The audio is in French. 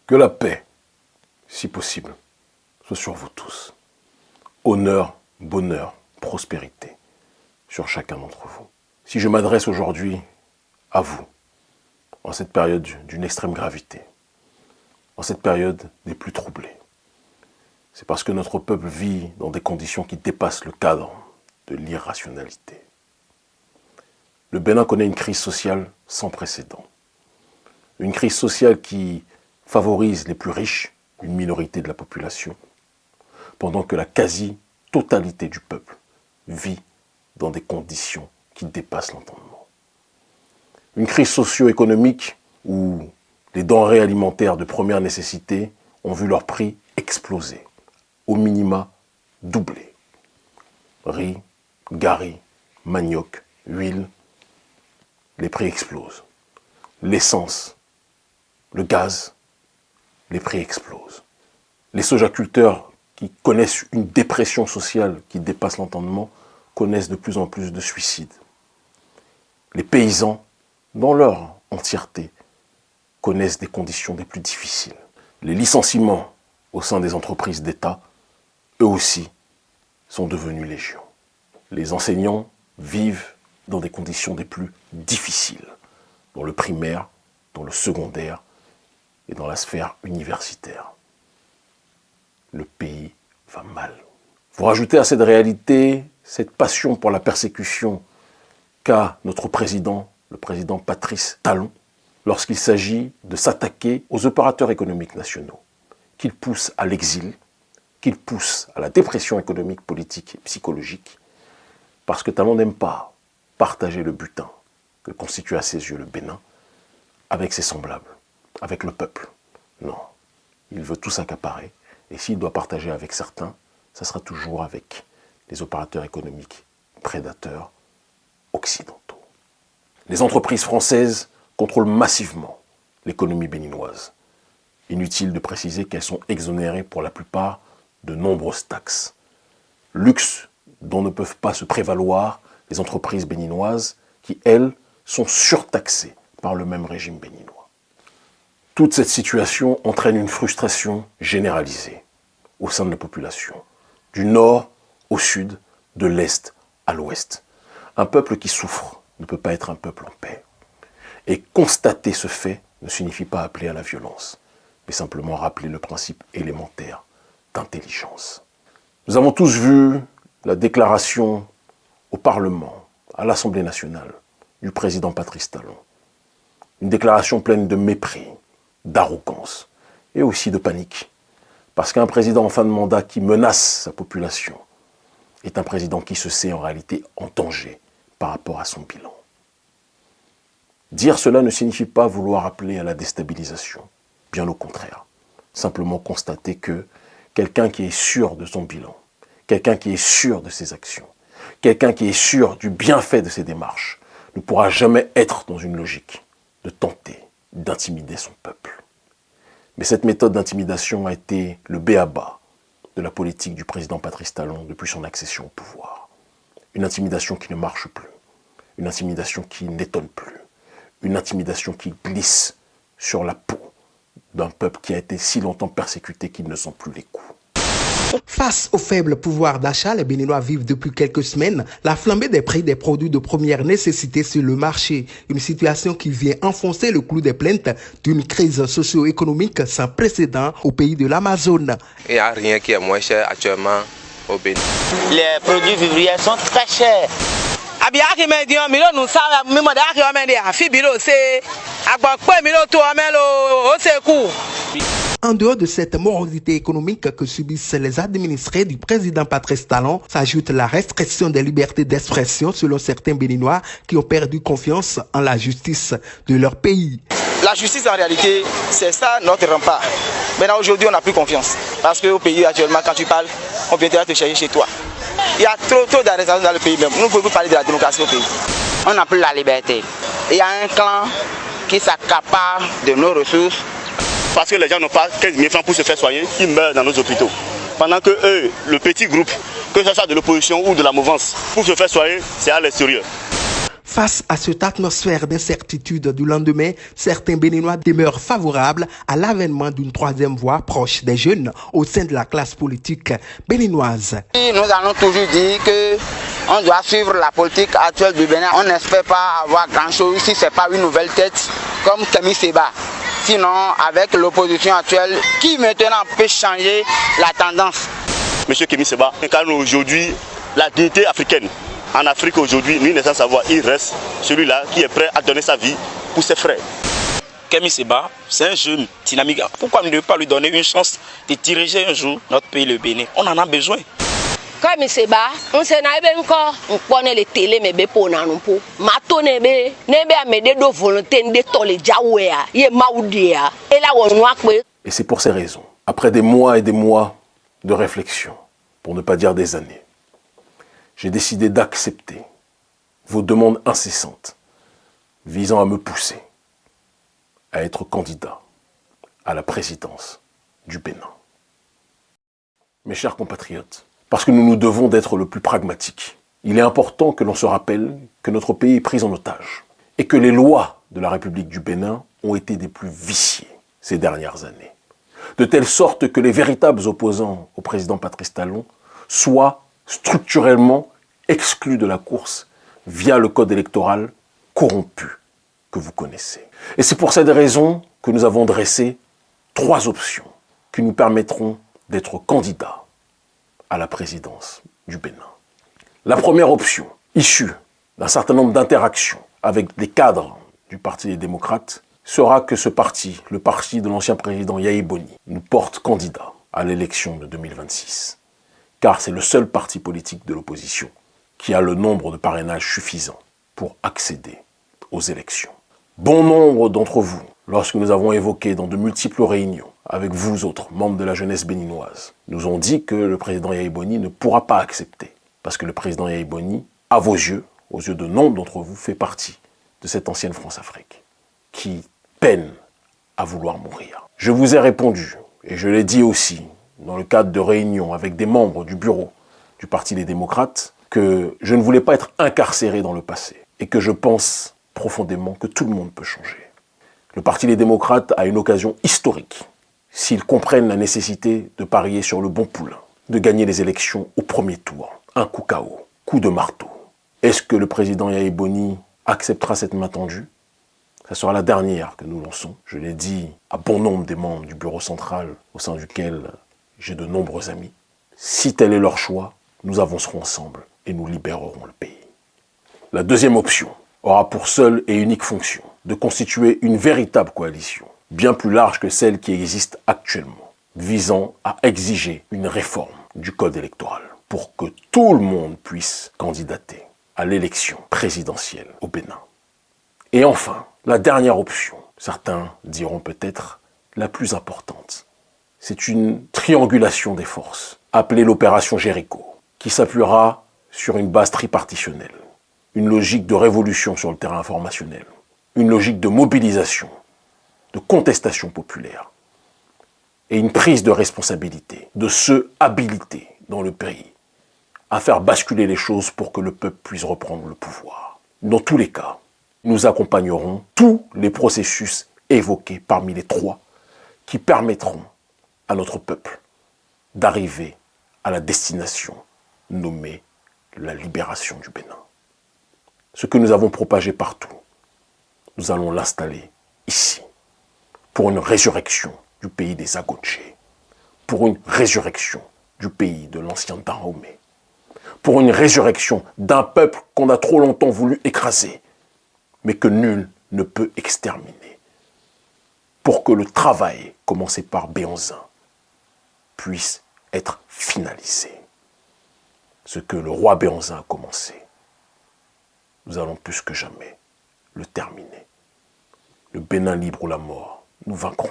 Que la paix, si possible, soit sur vous tous. Honneur, bonheur, prospérité sur chacun d'entre vous. Si je m'adresse aujourd'hui à vous, en cette période d'une extrême gravité, en cette période des plus troublées, c'est parce que notre peuple vit dans des conditions qui dépassent le cadre de l'irrationalité. Le Bénin connaît une crise sociale sans précédent. Une crise sociale qui favorise les plus riches, une minorité de la population, pendant que la quasi-totalité du peuple vit dans des conditions qui dépassent l'entendement. Une crise socio-économique où les denrées alimentaires de première nécessité ont vu leur prix exploser, au minima doubler. Riz, gari, manioc, huile, les prix explosent. L'essence, le gaz, les prix explosent. Les sojaculteurs qui connaissent une dépression sociale qui dépasse l'entendement connaissent de plus en plus de suicides. Les paysans, dans leur entièreté, connaissent des conditions des plus difficiles. Les licenciements au sein des entreprises d'État, eux aussi, sont devenus légion. Les enseignants vivent dans des conditions des plus difficiles, dans le primaire, dans le secondaire et dans la sphère universitaire. Le pays va mal. Vous rajoutez à cette réalité cette passion pour la persécution qu'a notre président, le président Patrice Talon, lorsqu'il s'agit de s'attaquer aux opérateurs économiques nationaux, qu'il pousse à l'exil, qu'il pousse à la dépression économique, politique et psychologique, parce que Talon n'aime pas partager le butin que constitue à ses yeux le Bénin avec ses semblables, avec le peuple. Non, il veut tout s'accaparer, et s'il doit partager avec certains, ça sera toujours avec les opérateurs économiques prédateurs occidentaux. Les entreprises françaises contrôlent massivement l'économie béninoise. Inutile de préciser qu'elles sont exonérées pour la plupart de nombreuses taxes. Luxe dont ne peuvent pas se prévaloir les entreprises béninoises qui, elles, sont surtaxées par le même régime béninois. Toute cette situation entraîne une frustration généralisée au sein de la population, du nord au sud, de l'est à l'ouest. Un peuple qui souffre ne peut pas être un peuple en paix. Et constater ce fait ne signifie pas appeler à la violence, mais simplement rappeler le principe élémentaire d'intelligence. Nous avons tous vu la déclaration au Parlement, à l'Assemblée nationale, du président Patrice Talon. Une déclaration pleine de mépris, d'arrogance et aussi de panique. Parce qu'un président en fin de mandat qui menace sa population est un président qui se sait en réalité en danger par rapport à son bilan. Dire cela ne signifie pas vouloir appeler à la déstabilisation, bien au contraire. Simplement constater que quelqu'un qui est sûr de son bilan, quelqu'un qui est sûr de ses actions, quelqu'un qui est sûr du bienfait de ses démarches, ne pourra jamais être dans une logique de tenter d'intimider son peuple. Mais cette méthode d'intimidation a été le b.a.-ba de la politique du président Patrice Talon depuis son accession au pouvoir. Une intimidation qui ne marche plus, une intimidation qui n'étonne plus, une intimidation qui glisse sur la peau d'un peuple qui a été si longtemps persécuté qu'il ne sent plus les coups. Face au faible pouvoir d'achat, les Béninois vivent depuis quelques semaines la flambée des prix des produits de première nécessité sur le marché. Une situation qui vient enfoncer le clou des plaintes d'une crise socio-économique sans précédent au pays de l'Amazone. Il n'y a rien qui est moins cher actuellement au Bénin. Les produits vivriers sont très chers. En dehors de cette morosité économique que subissent les administrés du président Patrice Talon, s'ajoute la restriction des libertés d'expression selon certains Béninois qui ont perdu confiance en la justice de leur pays. La justice en réalité, c'est ça notre rempart. Maintenant aujourd'hui on n'a plus confiance. Parce qu'au pays actuellement quand tu parles, on viendra te chercher chez toi. Il y a trop d'arrestations dans le pays même. Nous ne pouvons plus parler de la démocratie au pays. On n'a plus la liberté. Il y a un clan qui s'accapare de nos ressources. Parce que les gens n'ont pas 15 000 francs pour se faire soigner, ils meurent dans nos hôpitaux. Pendant que eux, le petit groupe, que ce soit de l'opposition ou de la mouvance, pour se faire soigner, c'est à l'extérieur. Face à cette atmosphère d'incertitude du lendemain, certains Béninois demeurent favorables à l'avènement d'une troisième voie proche des jeunes au sein de la classe politique béninoise. Nous allons toujours dire qu'on doit suivre la politique actuelle du Bénin. On n'espère pas avoir grand-chose si ce n'est pas une nouvelle tête comme Kémy Séba. Sinon, avec l'opposition actuelle, qui maintenant peut changer la tendance? Monsieur Kémy Séba incarne aujourd'hui la dignité africaine. En Afrique aujourd'hui, nul n'est sans savoir, il reste celui-là qui est prêt à donner sa vie pour ses frères. Kémy Séba, c'est un jeune dynamique. Pourquoi ne pas lui donner une chance de diriger un jour notre pays, le Bénin? On en a besoin. Kémy Séba, on s'est encore, on connaît les télé, mais be pour nous pour. Mato nebe amede do volonté de toler jaouéa, ye maoudia. Et là on voit que. Et c'est pour ces raisons, après des mois et des mois de réflexion, pour ne pas dire des années, j'ai décidé d'accepter vos demandes incessantes visant à me pousser à être candidat à la présidence du Bénin. Mes chers compatriotes, parce que nous nous devons d'être le plus pragmatique, il est important que l'on se rappelle que notre pays est pris en otage et que les lois de la République du Bénin ont été des plus viciées ces dernières années, de telle sorte que les véritables opposants au président Patrice Talon soient structurellement exclus de la course via le code électoral corrompu que vous connaissez. Et c'est pour cette raison que nous avons dressé 3 options qui nous permettront d'être candidats à la présidence du Bénin. La première option, issue d'un certain nombre d'interactions avec des cadres du Parti des démocrates, sera que ce parti, le parti de l'ancien président Yayi Boni, nous porte candidat à l'élection de 2026. Car c'est le seul parti politique de l'opposition qui a le nombre de parrainages suffisant pour accéder aux élections. Bon nombre d'entre vous, lorsque nous avons évoqué dans de multiples réunions avec vous autres, membres de la jeunesse béninoise, nous ont dit que le président Yayi Boni ne pourra pas accepter. Parce que le président Yayi Boni, à vos yeux, aux yeux de nombre d'entre vous, fait partie de cette ancienne France-Afrique qui peine à vouloir mourir. Je vous ai répondu, et je l'ai dit aussi, dans le cadre de réunions avec des membres du bureau du Parti des démocrates, que je ne voulais pas être incarcéré dans le passé et que je pense profondément que tout le monde peut changer. Le Parti des démocrates a une occasion historique s'ils comprennent la nécessité de parier sur le bon poulain, de gagner les élections au premier tour, un coup KO, coup de marteau. Est-ce que le président Yayi Boni acceptera cette main tendue? Ce sera la dernière que nous lançons. Je l'ai dit à bon nombre des membres du bureau central au sein duquel j'ai de nombreux amis. Si tel est leur choix, nous avancerons ensemble et nous libérerons le pays. La deuxième option aura pour seule et unique fonction de constituer une véritable coalition, bien plus large que celle qui existe actuellement, visant à exiger une réforme du code électoral pour que tout le monde puisse candidater à l'élection présidentielle au Bénin. Et enfin, la dernière option, certains diront peut-être la plus importante, c'est une triangulation des forces, appelée l'opération Jéricho, qui s'appuiera sur une base tripartitionnelle, une logique de révolution sur le terrain informationnel, une logique de mobilisation, de contestation populaire, et une prise de responsabilité de ceux habilités dans le pays à faire basculer les choses pour que le peuple puisse reprendre le pouvoir. Dans tous les cas, nous accompagnerons tous les processus évoqués parmi les 3 qui permettront à notre peuple d'arriver à la destination nommée la libération du Bénin. Ce que nous avons propagé partout, nous allons l'installer ici, pour une résurrection du pays des Agonché, pour une résurrection du pays de l'ancien Dahomey, pour une résurrection d'un peuple qu'on a trop longtemps voulu écraser, mais que nul ne peut exterminer, pour que le travail commencé par Béhanzin puisse être finalisé. Ce que le roi Béhanzin a commencé, nous allons plus que jamais le terminer. Le Bénin libre ou la mort, nous vaincrons.